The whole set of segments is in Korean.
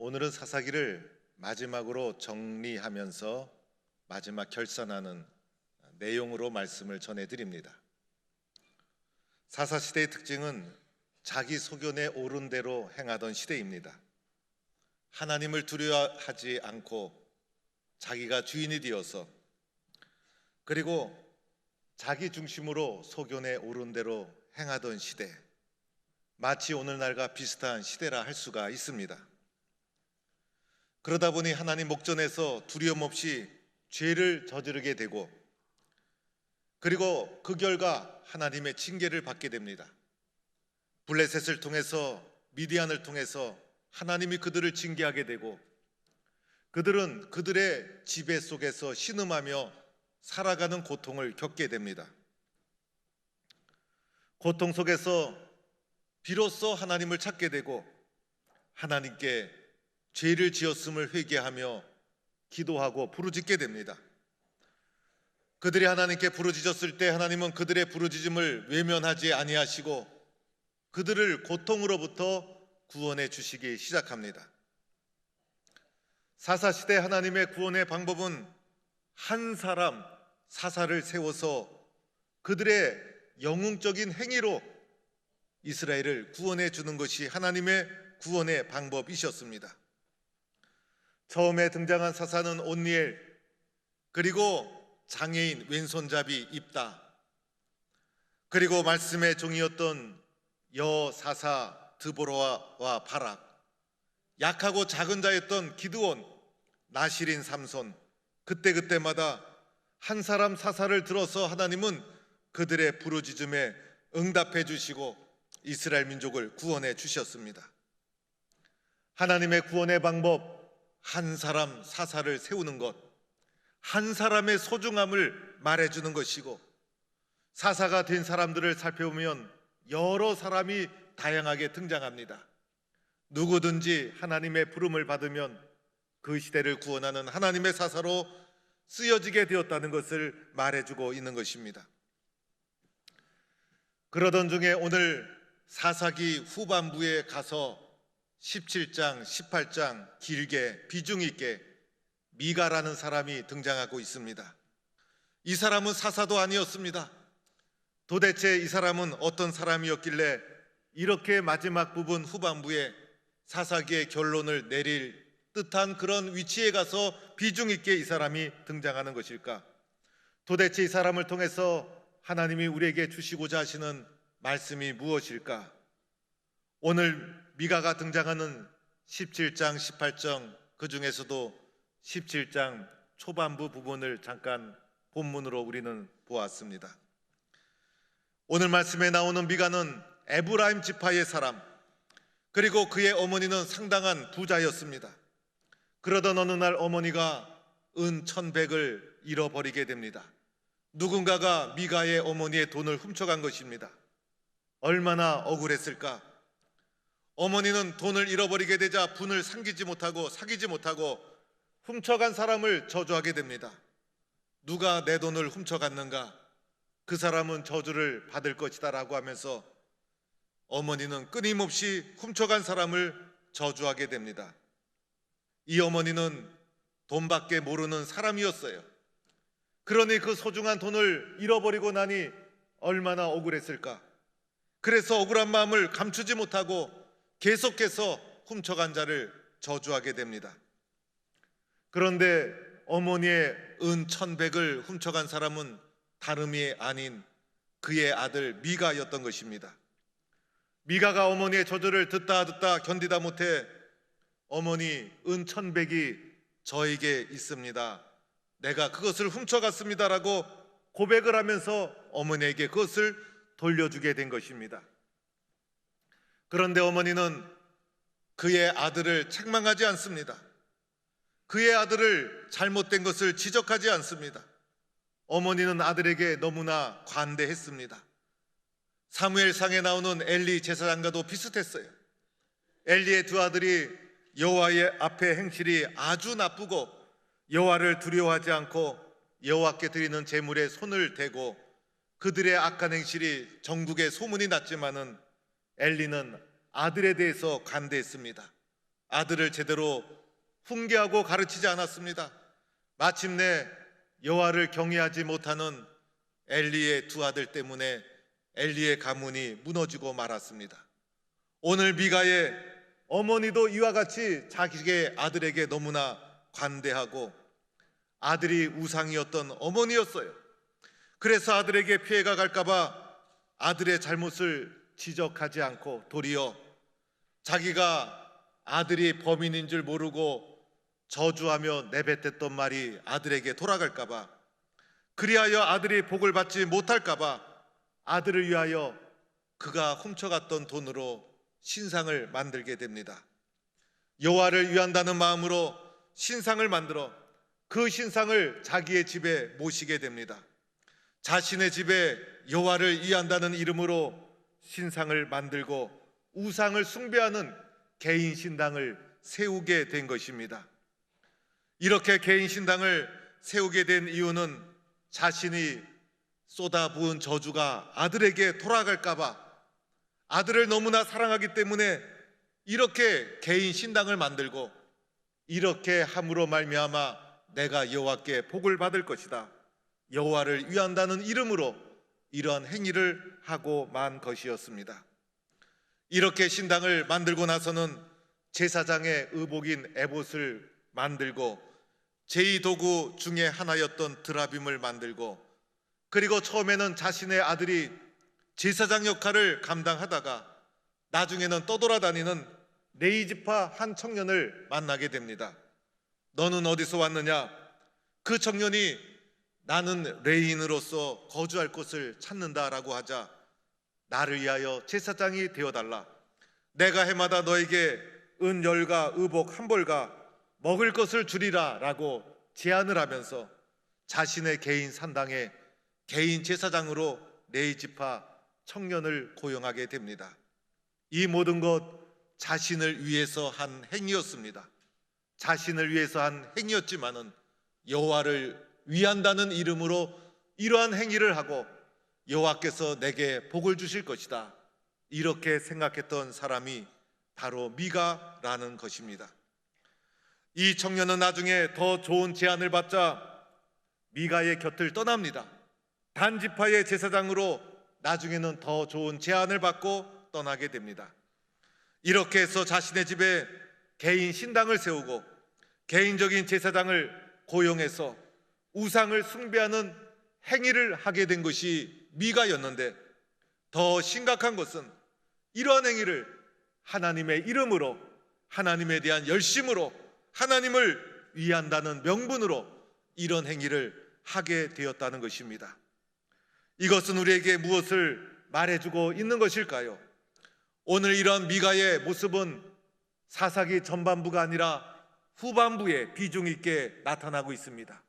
오늘은 사사기를 마지막으로 정리하면서 마지막 결산하는 내용으로 말씀을 전해드립니다. 사사시대의 특징은 자기 소견에 옳은 대로 행하던 시대입니다. 하나님을 두려워하지 않고 자기가 주인이 되어서, 그리고 자기 중심으로 소견에 옳은 대로 행하던 시대, 마치 오늘날과 비슷한 시대라 할 수가 있습니다. 그러다 보니 하나님 목전에서 두려움 없이 죄를 저지르게 되고, 그리고 그 결과 하나님의 징계를 받게 됩니다. 블레셋을 통해서, 미디안을 통해서 하나님이 그들을 징계하게 되고, 그들은 그들의 지배 속에서 신음하며 살아가는 고통을 겪게 됩니다. 고통 속에서 비로소 하나님을 찾게 되고, 하나님께 죄를 지었음을 회개하며 기도하고 부르짖게 됩니다. 그들이 하나님께 부르짖었을 때 하나님은 그들의 부르짖음을 외면하지 아니하시고 그들을 고통으로부터 구원해 주시기 시작합니다. 사사시대 하나님의 구원의 방법은 한 사람 사사를 세워서 그들의 영웅적인 행위로 이스라엘을 구원해 주는 것이 하나님의 구원의 방법이셨습니다. 처음에 등장한 사사는 온니엘, 그리고 장애인 왼손잡이 입다, 그리고 말씀의 종이었던 여사사 드보라와 바락, 약하고 작은 자였던 기드온, 나실인 삼손, 그때그때마다 한 사람 사사를 들어서 하나님은 그들의 부르짖음에 응답해 주시고 이스라엘 민족을 구원해 주셨습니다. 하나님의 구원의 방법, 한 사람 사사를 세우는 것, 한 사람의 소중함을 말해주는 것이고, 사사가 된 사람들을 살펴보면 여러 사람이 다양하게 등장합니다. 누구든지 하나님의 부름을 받으면 그 시대를 구원하는 하나님의 사사로 쓰여지게 되었다는 것을 말해주고 있는 것입니다. 그러던 중에 오늘 사사기 후반부에 가서 17장, 18장 길게 비중 있게 미가라는 사람이 등장하고 있습니다. 이 사람은 사사도 아니었습니다. 도대체 이 사람은 어떤 사람이었길래 이렇게 마지막 부분 후반부에 사사기의 결론을 내릴 듯한 그런 위치에 가서 비중 있게 이 사람이 등장하는 것일까? 도대체 이 사람을 통해서 하나님이 우리에게 주시고자 하시는 말씀이 무엇일까? 오늘 미가가 등장하는 17장, 18장, 그 중에서도 17장 초반부 부분을 잠깐 본문으로 우리는 보았습니다. 오늘 말씀에 나오는 미가는 에브라임 지파의 사람, 그리고 그의 어머니는 상당한 부자였습니다. 그러던 어느 날 어머니가 은 1,100을 잃어버리게 됩니다. 누군가가 미가의 어머니의 돈을 훔쳐간 것입니다. 얼마나 억울했을까? 어머니는 돈을 잃어버리게 되자 분을 사귀지 못하고 훔쳐간 사람을 저주하게 됩니다. 누가 내 돈을 훔쳐갔는가? 그 사람은 저주를 받을 것이다 라고 하면서 어머니는 끊임없이 훔쳐간 사람을 저주하게 됩니다. 이 어머니는 돈밖에 모르는 사람이었어요. 그러니 그 소중한 돈을 잃어버리고 나니 얼마나 억울했을까? 그래서 억울한 마음을 감추지 못하고 계속해서 훔쳐간 자를 저주하게 됩니다. 그런데 어머니의 은 1,100을 훔쳐간 사람은 다름이 아닌 그의 아들 미가였던 것입니다. 미가가 어머니의 저주를 듣다 견디다 못해 어머니 은 1,100이 저에게 있습니다, 내가 그것을 훔쳐갔습니다 라고 고백을 하면서 어머니에게 그것을 돌려주게 된 것입니다. 그런데 어머니는 그의 아들을 책망하지 않습니다. 그의 아들을 잘못된 것을 지적하지 않습니다. 어머니는 아들에게 너무나 관대했습니다. 사무엘상에 나오는 엘리 제사장과도 비슷했어요. 엘리의 두 아들이 여호와의 앞에 행실이 아주 나쁘고 여호와를 두려워하지 않고 여호와께 드리는 제물에 손을 대고 그들의 악한 행실이 전국에 소문이 났지만은 엘리는 아들에 대해서 관대했습니다. 아들을 제대로 훈계하고 가르치지 않았습니다. 마침내 여호와를 경외하지 못하는 엘리의 두 아들 때문에 엘리의 가문이 무너지고 말았습니다. 오늘 미가의 어머니도 이와 같이 자기의 아들에게 너무나 관대하고 아들이 우상이었던 어머니였어요. 그래서 아들에게 피해가 갈까봐 아들의 잘못을 지적하지 않고 도리어 자기가 아들이 범인인 줄 모르고 저주하며 내뱉었던 말이 아들에게 돌아갈까봐, 그리하여 아들이 복을 받지 못할까봐 아들을 위하여 그가 훔쳐갔던 돈으로 신상을 만들게 됩니다. 여호와를 위한다는 마음으로 신상을 만들어 그 신상을 자기의 집에 모시게 됩니다. 자신의 집에 여호와를 위한다는 이름으로 신상을 만들고 우상을 숭배하는 개인 신당을 세우게 된 것입니다. 이렇게 개인 신당을 세우게 된 이유는 자신이 쏟아부은 저주가 아들에게 돌아갈까봐, 아들을 너무나 사랑하기 때문에 이렇게 개인 신당을 만들고 이렇게 함으로 말미암아 내가 여호와께 복을 받을 것이다, 여호와를 위한다는 이름으로 이런 행위를 하고 만 것이었습니다. 이렇게 신당을 만들고 나서는 제사장의 의복인 에봇을 만들고 제2도구 중에 하나였던 드라빔을 만들고, 그리고 처음에는 자신의 아들이 제사장 역할을 감당하다가 나중에는 떠돌아다니는 레위지파 한 청년을 만나게 됩니다. 너는 어디서 왔느냐? 그 청년이 나는 레위인으로서 거주할 곳을 찾는다라고 하자, 나를 위하여 제사장이 되어달라, 내가 해마다 너에게 은 10가 의복 한 벌과 먹을 것을 주리라 라고 제안을 하면서 자신의 개인 산당에 개인 제사장으로 레위지파 청년을 고용하게 됩니다. 이 모든 것 자신을 위해서 한 행위였습니다. 자신을 위해서 한 행위였지만은 여호와를 위한다는 이름으로 이러한 행위를 하고 여호와께서 내게 복을 주실 것이다, 이렇게 생각했던 사람이 바로 미가라는 것입니다. 이 청년은 나중에 더 좋은 제안을 받자 미가의 곁을 떠납니다. 단지파의 제사장으로 나중에는 더 좋은 제안을 받고 떠나게 됩니다. 이렇게 해서 자신의 집에 개인 신당을 세우고 개인적인 제사장을 고용해서 우상을 숭배하는 행위를 하게 된 것이 미가였는데, 더 심각한 것은 이러한 행위를 하나님의 이름으로, 하나님에 대한 열심으로, 하나님을 위한다는 명분으로 이런 행위를 하게 되었다는 것입니다. 이것은 우리에게 무엇을 말해주고 있는 것일까요? 오늘 이런 미가의 모습은 사사기 전반부가 아니라 후반부에 비중 있게 나타나고 있습니다.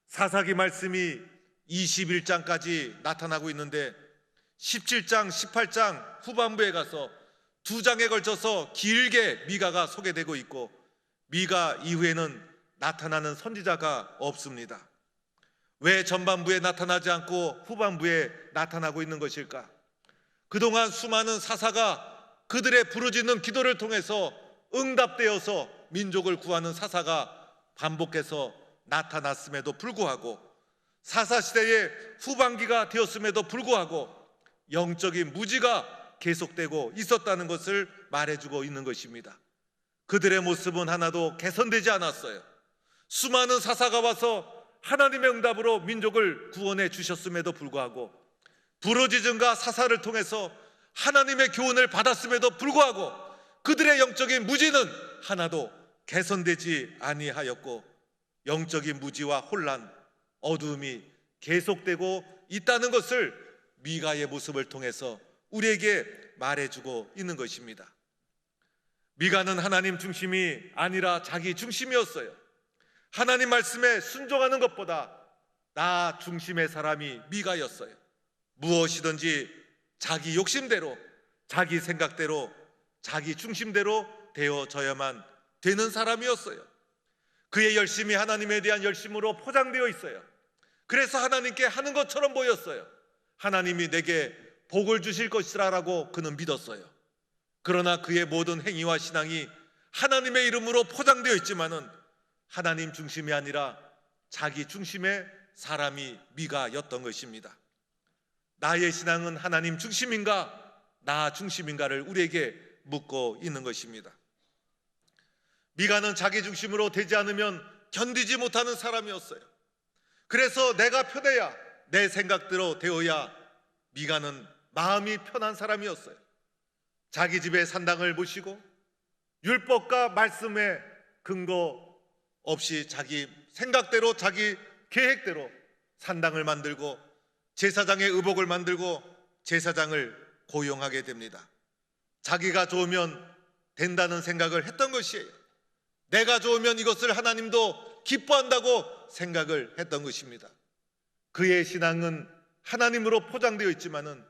사사기 말씀이 21장까지 나타나고 있는데 17장, 18장 후반부에 가서 2장에 걸쳐서 길게 미가가 소개되고 있고, 미가 이후에는 나타나는 선지자가 없습니다. 왜 전반부에 나타나지 않고 후반부에 나타나고 있는 것일까? 그동안 수많은 사사가 그들의 부르짖는 기도를 통해서 응답되어서 민족을 구하는 사사가 반복해서 나타났음에도 불구하고, 사사시대의 후반기가 되었음에도 불구하고 영적인 무지가 계속되고 있었다는 것을 말해주고 있는 것입니다. 그들의 모습은 하나도 개선되지 않았어요. 수많은 사사가 와서 하나님의 응답으로 민족을 구원해 주셨음에도 불구하고, 부르짖음과 사사를 통해서 하나님의 교훈을 받았음에도 불구하고 그들의 영적인 무지는 하나도 개선되지 아니하였고, 영적인 무지와 혼란, 어두움이 계속되고 있다는 것을 미가의 모습을 통해서 우리에게 말해주고 있는 것입니다. 미가는 하나님 중심이 아니라 자기 중심이었어요. 하나님 말씀에 순종하는 것보다 나 중심의 사람이 미가였어요. 무엇이든지 자기 욕심대로, 자기 생각대로, 자기 중심대로 되어져야만 되는 사람이었어요. 그의 열심이 하나님에 대한 열심으로 포장되어 있어요. 그래서 하나님께 하는 것처럼 보였어요. 하나님이 내게 복을 주실 것이라고 그는 믿었어요. 그러나 그의 모든 행위와 신앙이 하나님의 이름으로 포장되어 있지만은 하나님 중심이 아니라 자기 중심의 사람이 미가였던 것입니다. 나의 신앙은 하나님 중심인가 나 중심인가를 우리에게 묻고 있는 것입니다. 미가는 자기 중심으로 되지 않으면 견디지 못하는 사람이었어요. 그래서 내가 편해야, 내 생각대로 되어야 미가는 마음이 편한 사람이었어요. 자기 집에 산당을 모시고 율법과 말씀에 근거 없이 자기 생각대로, 자기 계획대로 산당을 만들고 제사장의 의복을 만들고 제사장을 고용하게 됩니다. 자기가 좋으면 된다는 생각을 했던 것이에요. 내가 좋으면 이것을 하나님도 기뻐한다고 생각을 했던 것입니다. 그의 신앙은 하나님으로 포장되어 있지만은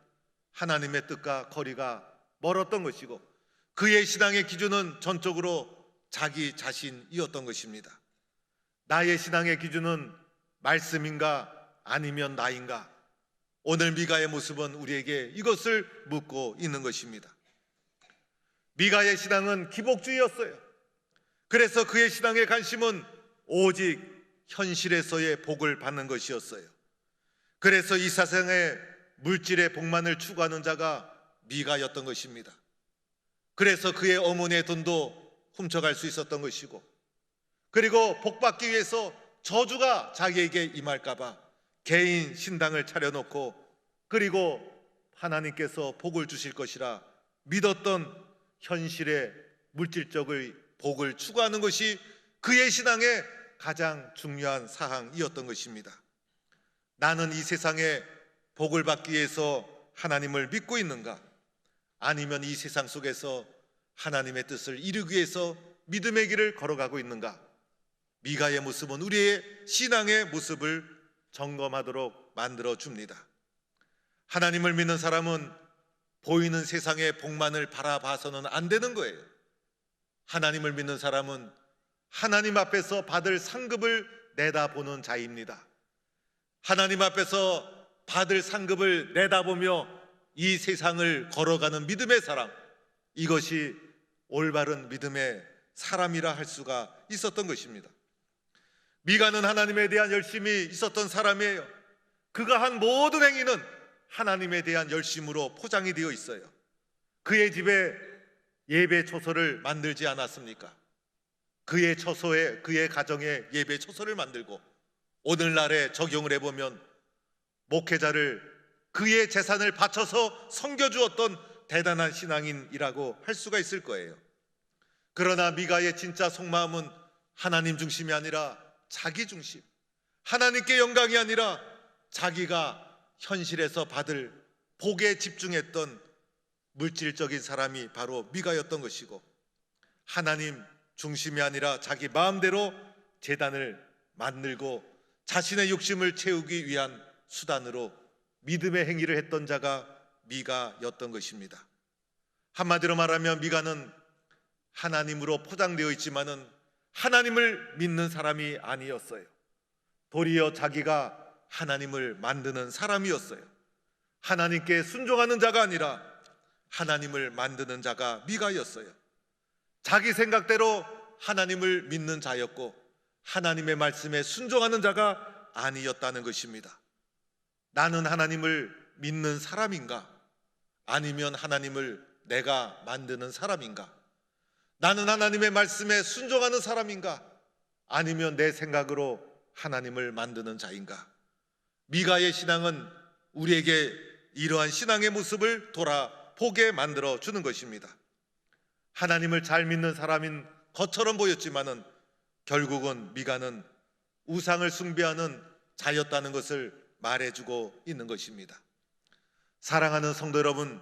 하나님의 뜻과 거리가 멀었던 것이고, 그의 신앙의 기준은 전적으로 자기 자신이었던 것입니다. 나의 신앙의 기준은 말씀인가 아니면 나인가? 오늘 미가의 모습은 우리에게 이것을 묻고 있는 것입니다. 미가의 신앙은 기복주의였어요. 그래서 그의 신앙의 관심은 오직 현실에서의 복을 받는 것이었어요. 그래서 이 세상의 물질의 복만을 추구하는 자가 미가였던 것입니다. 그래서 그의 어머니의 돈도 훔쳐갈 수 있었던 것이고, 그리고 복받기 위해서 저주가 자기에게 임할까봐 개인 신당을 차려놓고, 그리고 하나님께서 복을 주실 것이라 믿었던 현실의 물질적의 복을 추구하는 것이 그의 신앙의 가장 중요한 사항이었던 것입니다. 나는 이 세상에 복을 받기 위해서 하나님을 믿고 있는가? 아니면 이 세상 속에서 하나님의 뜻을 이루기 위해서 믿음의 길을 걸어가고 있는가? 미가의 모습은 우리의 신앙의 모습을 점검하도록 만들어 줍니다. 하나님을 믿는 사람은 보이는 세상의 복만을 바라봐서는 안 되는 거예요. 하나님을 믿는 사람은 하나님 앞에서 받을 상급을 내다보는 자입니다. 하나님 앞에서 받을 상급을 내다보며 이 세상을 걸어가는 믿음의 사람, 이것이 올바른 믿음의 사람이라 할 수가 있었던 것입니다. 미가는 하나님에 대한 열심이 있었던 사람이에요. 그가 한 모든 행위는 하나님에 대한 열심으로 포장이 되어 있어요. 그의 집에 예배 초소를 만들지 않았습니까? 그의 처소에, 그의 가정에 예배 초소를 만들고 오늘날에 적용을 해보면 목회자를 그의 재산을 바쳐서 섬겨주었던 대단한 신앙인이라고 할 수가 있을 거예요. 그러나 미가의 진짜 속마음은 하나님 중심이 아니라 자기 중심, 하나님께 영광이 아니라 자기가 현실에서 받을 복에 집중했던 물질적인 사람이 바로 미가였던 것이고, 하나님 중심이 아니라 자기 마음대로 제단을 만들고 자신의 욕심을 채우기 위한 수단으로 믿음의 행위를 했던 자가 미가였던 것입니다. 한마디로 말하면 미가는 하나님으로 포장되어 있지만은 하나님을 믿는 사람이 아니었어요. 도리어 자기가 하나님을 만드는 사람이었어요. 하나님께 순종하는 자가 아니라 하나님을 만드는 자가 미가였어요. 자기 생각대로 하나님을 믿는 자였고 하나님의 말씀에 순종하는 자가 아니었다는 것입니다. 나는 하나님을 믿는 사람인가? 아니면 하나님을 내가 만드는 사람인가? 나는 하나님의 말씀에 순종하는 사람인가? 아니면 내 생각으로 하나님을 만드는 자인가? 미가의 신앙은 우리에게 이러한 신앙의 모습을 돌아보게 만들어 주는 것입니다. 하나님을 잘 믿는 사람인 것처럼 보였지만은 결국은 미가는 우상을 숭배하는 자였다는 것을 말해주고 있는 것입니다. 사랑하는 성도 여러분,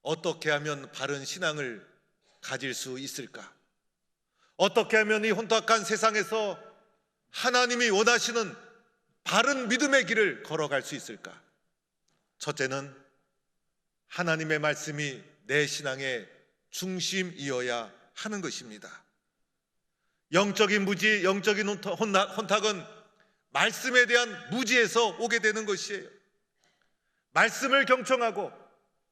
어떻게 하면 바른 신앙을 가질 수 있을까? 어떻게 하면 이 혼탁한 세상에서 하나님이 원하시는 바른 믿음의 길을 걸어갈 수 있을까? 첫째는 하나님의 말씀이 내 신앙의 중심이어야 하는 것입니다. 영적인 무지, 영적인 혼탁은 말씀에 대한 무지에서 오게 되는 것이에요. 말씀을 경청하고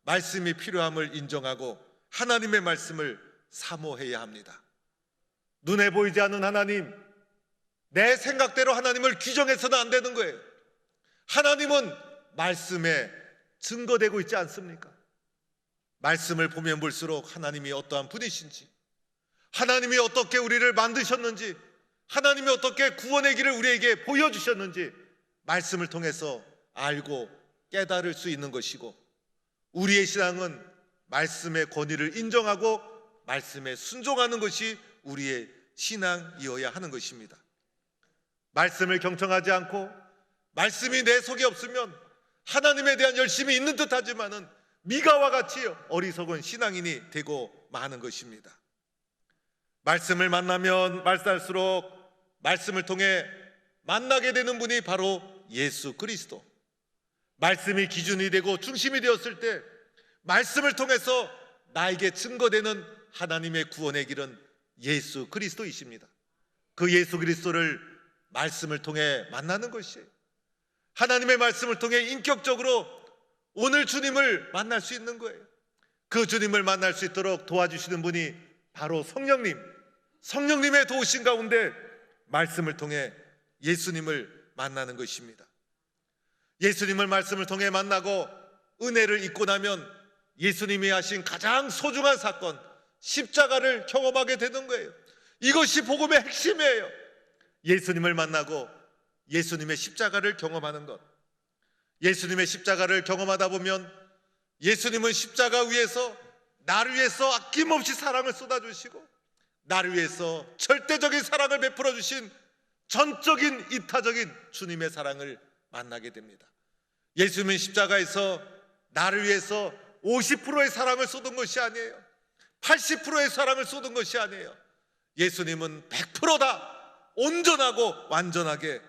말씀이 필요함을 인정하고 하나님의 말씀을 사모해야 합니다. 눈에 보이지 않는 하나님, 내 생각대로 하나님을 규정해서는 안 되는 거예요. 하나님은 말씀에 증거되고 있지 않습니까? 말씀을 보면 볼수록 하나님이 어떠한 분이신지, 하나님이 어떻게 우리를 만드셨는지, 하나님이 어떻게 구원의 길을 우리에게 보여주셨는지 말씀을 통해서 알고 깨달을 수 있는 것이고, 우리의 신앙은 말씀의 권위를 인정하고 말씀에 순종하는 것이 우리의 신앙이어야 하는 것입니다. 말씀을 경청하지 않고 말씀이 내 속에 없으면 하나님에 대한 열심이 있는 듯 하지만은 미가와 같이 어리석은 신앙인이 되고 마는 것입니다. 말씀을 만나면 말살수록 말씀을 통해 만나게 되는 분이 바로 예수 그리스도. 말씀이 기준이 되고 중심이 되었을 때 말씀을 통해서 나에게 증거되는 하나님의 구원의 길은 예수 그리스도이십니다. 그 예수 그리스도를 말씀을 통해 만나는 것이에요. 하나님의 말씀을 통해 인격적으로 오늘 주님을 만날 수 있는 거예요. 그 주님을 만날 수 있도록 도와주시는 분이 바로 성령님의 도우심 가운데 말씀을 통해 예수님을 만나는 것입니다. 예수님을 말씀을 통해 만나고 은혜를 입고 나면 예수님이 하신 가장 소중한 사건, 십자가를 경험하게 되는 거예요. 이것이 복음의 핵심이에요. 예수님을 만나고 예수님의 십자가를 경험하는 것. 예수님의 십자가를 경험하다 보면 예수님은 십자가 위에서 나를 위해서 아낌없이 사랑을 쏟아주시고 나를 위해서 절대적인 사랑을 베풀어 주신 전적인 이타적인 주님의 사랑을 만나게 됩니다. 예수님은 십자가에서 나를 위해서 50%의 사랑을 쏟은 것이 아니에요. 80%의 사랑을 쏟은 것이 아니에요. 예수님은 100%다 온전하고 완전하게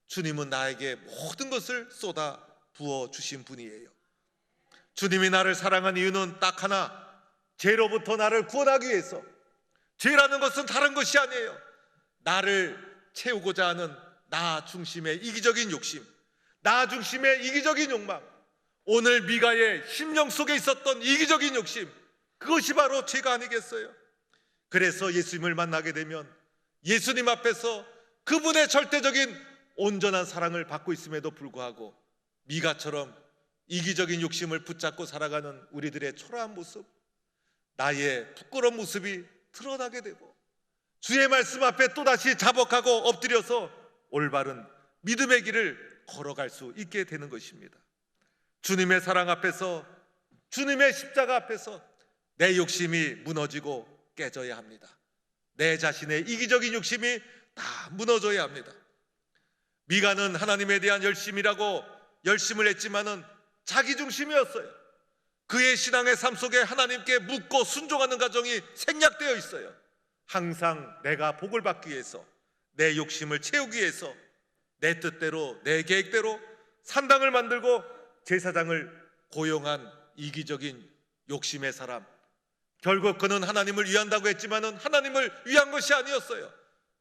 주님은 나에게 모든 것을 쏟아 부어 주신 분이에요. 주님이 나를 사랑한 이유는 딱 하나, 죄로부터 나를 구원하기 위해서. 죄라는 것은 다른 것이 아니에요. 나를 채우고자 하는 나 중심의 이기적인 욕심, 나 중심의 이기적인 욕망, 오늘 미가의 심령 속에 있었던 이기적인 욕심, 그것이 바로 죄가 아니겠어요? 그래서 예수님을 만나게 되면 예수님 앞에서 그분의 절대적인 온전한 사랑을 받고 있음에도 불구하고 미가처럼 이기적인 욕심을 붙잡고 살아가는 우리들의 초라한 모습, 나의 부끄러운 모습이 드러나게 되고 주의 말씀 앞에 또다시 자복하고 엎드려서 올바른 믿음의 길을 걸어갈 수 있게 되는 것입니다. 주님의 사랑 앞에서, 주님의 십자가 앞에서 내 욕심이 무너지고 깨져야 합니다. 내 자신의 이기적인 욕심이 다 무너져야 합니다. 미가는 하나님에 대한 열심이라고 열심을 했지만은 자기 중심이었어요. 그의 신앙의 삶 속에 하나님께 묻고 순종하는 과정이 생략되어 있어요. 항상 내가 복을 받기 위해서, 내 욕심을 채우기 위해서 내 뜻대로, 내 계획대로 산당을 만들고 제사장을 고용한 이기적인 욕심의 사람. 결국 그는 하나님을 위한다고 했지만은 하나님을 위한 것이 아니었어요.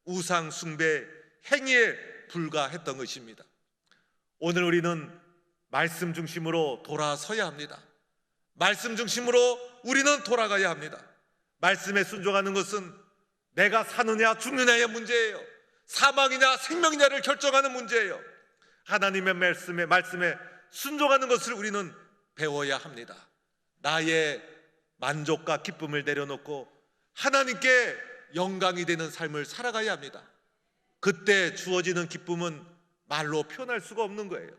우상 숭배 행위에 불과했던 것입니다. 오늘 우리는 말씀 중심으로 돌아서야 합니다. 말씀 중심으로 우리는 돌아가야 합니다. 말씀에 순종하는 것은 내가 사느냐 죽느냐의 문제예요. 사망이냐 생명이냐를 결정하는 문제예요. 하나님의 말씀에 순종하는 것을 우리는 배워야 합니다. 나의 만족과 기쁨을 내려놓고 하나님께 영광이 되는 삶을 살아가야 합니다. 그때 주어지는 기쁨은 말로 표현할 수가 없는 거예요.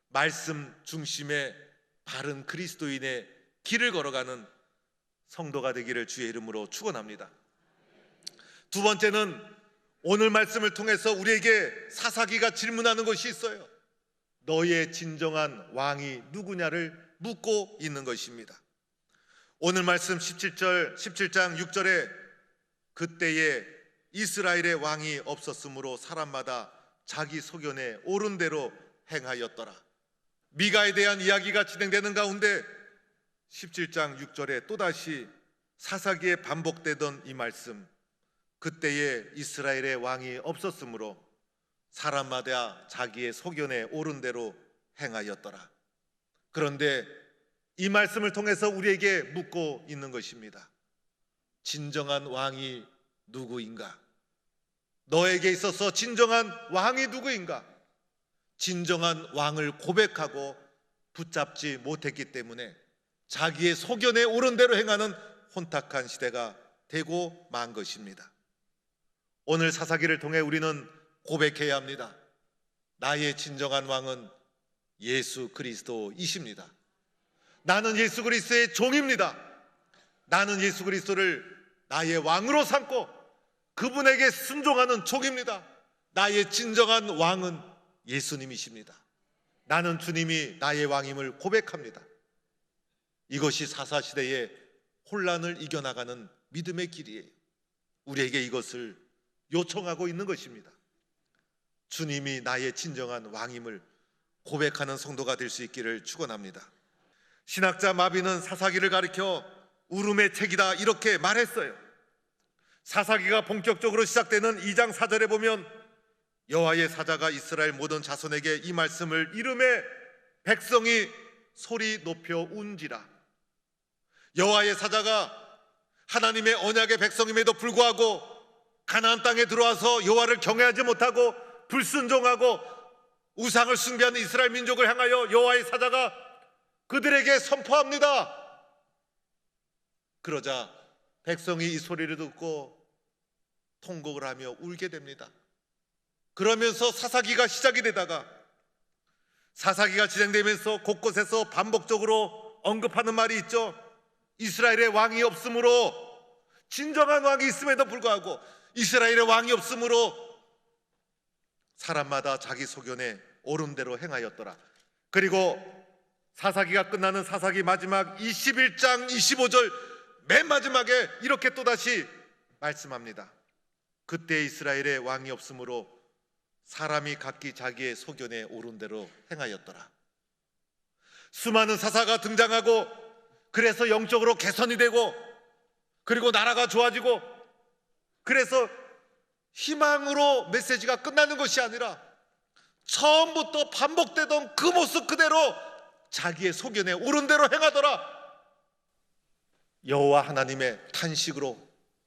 말씀 중심의 바른 그리스도인의 길을 걸어가는 성도가 되기를 주의 이름으로 축원합니다. 두 번째는 오늘 말씀을 통해서 우리에게 사사기가 질문하는 것이 있어요. 너의 진정한 왕이 누구냐를 묻고 있는 것입니다. 오늘 말씀 17장 6절에 그때에 이스라엘의 왕이 없었으므로 사람마다 자기 소견에 옳은 대로 행하였더라. 미가에 대한 이야기가 진행되는 가운데 17장 6절에 또다시 사사기에 반복되던 이 말씀, 그때에 이스라엘의 왕이 없었으므로 사람마다 자기의 소견에 옳은 대로 행하였더라. 그런데 이 말씀을 통해서 우리에게 묻고 있는 것입니다. 진정한 왕이 누구인가? 너에게 있어서 진정한 왕이 누구인가? 진정한 왕을 고백하고 붙잡지 못했기 때문에 자기의 소견에 옳은 대로 행하는 혼탁한 시대가 되고 만 것입니다. 오늘 사사기를 통해 우리는 고백해야 합니다. 나의 진정한 왕은 예수 그리스도이십니다. 나는 예수 그리스도의 종입니다. 나는 예수 그리스도를 나의 왕으로 삼고 그분에게 순종하는 종입니다. 나의 진정한 왕은 예수님이십니다. 나는 주님이 나의 왕임을 고백합니다. 이것이 사사시대의 혼란을 이겨나가는 믿음의 길이에요. 우리에게 이것을 요청하고 있는 것입니다. 주님이 나의 진정한 왕임을 고백하는 성도가 될 수 있기를 축원합니다. 신학자 마비는 사사기를 가리켜 울음의 책이다 이렇게 말했어요. 사사기가 본격적으로 시작되는 2장 4절에 보면 여호와의 사자가 이스라엘 모든 자손에게 이 말씀을 이르매 백성이 소리 높여 운지라. 여호와의 사자가 하나님의 언약의 백성임에도 불구하고 가나안 땅에 들어와서 여호와를 경외하지 못하고 불순종하고 우상을 숭배하는 이스라엘 민족을 향하여 여호와의 사자가 그들에게 선포합니다. 그러자 백성이 이 소리를 듣고 통곡을 하며 울게 됩니다. 그러면서 사사기가 시작이 되다가 사사기가 진행되면서 곳곳에서 반복적으로 언급하는 말이 있죠. 이스라엘의 왕이 없으므로, 진정한 왕이 있음에도 불구하고 이스라엘의 왕이 없으므로 사람마다 자기 소견에 옳은 대로 행하였더라. 그리고 사사기가 끝나는 사사기 마지막 21장 25절 맨 마지막에 이렇게 또다시 말씀합니다. 그때 이스라엘의 왕이 없으므로 사람이 각기 자기의 소견에 옳은 대로 행하였더라. 수많은 사사가 등장하고 그래서 영적으로 개선이 되고 그리고 나라가 좋아지고 그래서 희망으로 메시지가 끝나는 것이 아니라 처음부터 반복되던 그 모습 그대로 자기의 소견에 옳은 대로 행하더라. 여호와 하나님의 탄식으로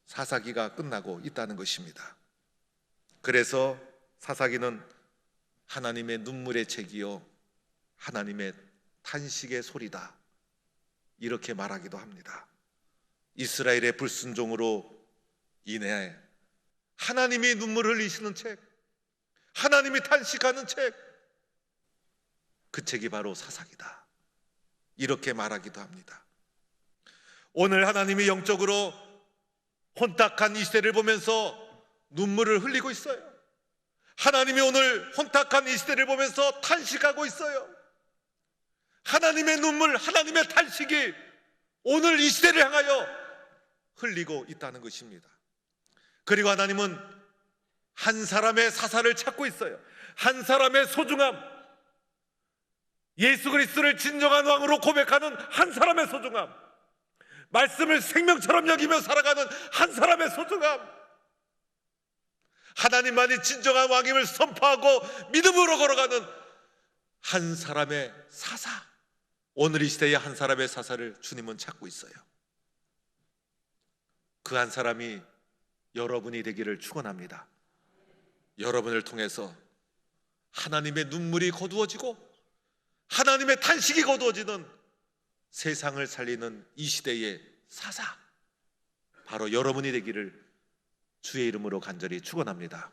사사기가 끝나고 있다는 것입니다. 그래서 사사기는 하나님의 눈물의 책이요 하나님의 탄식의 소리다 이렇게 말하기도 합니다. 이스라엘의 불순종으로 인해 하나님이 눈물 흘리시는 책, 하나님이 탄식하는 책, 그 책이 바로 사사기다 이렇게 말하기도 합니다. 오늘 하나님이 영적으로 혼탁한 이 시대를 보면서 눈물을 흘리고 있어요. 하나님이 오늘 혼탁한 이 시대를 보면서 탄식하고 있어요. 하나님의 눈물, 하나님의 탄식이 오늘 이 시대를 향하여 흘리고 있다는 것입니다. 그리고 하나님은 한 사람의 사사를 찾고 있어요. 한 사람의 소중함, 예수 그리스도를 진정한 왕으로 고백하는 한 사람의 소중함, 말씀을 생명처럼 여기며 살아가는 한 사람의 소중함, 하나님만이 진정한 왕임을 선포하고 믿음으로 걸어가는 한 사람의 사사, 오늘 이 시대의 한 사람의 사사를 주님은 찾고 있어요. 그 한 사람이 여러분이 되기를 축원합니다. 여러분을 통해서 하나님의 눈물이 거두어지고 하나님의 탄식이 거두어지는 세상을 살리는 이 시대의 사사, 바로 여러분이 되기를 주의 이름으로 간절히 축원합니다.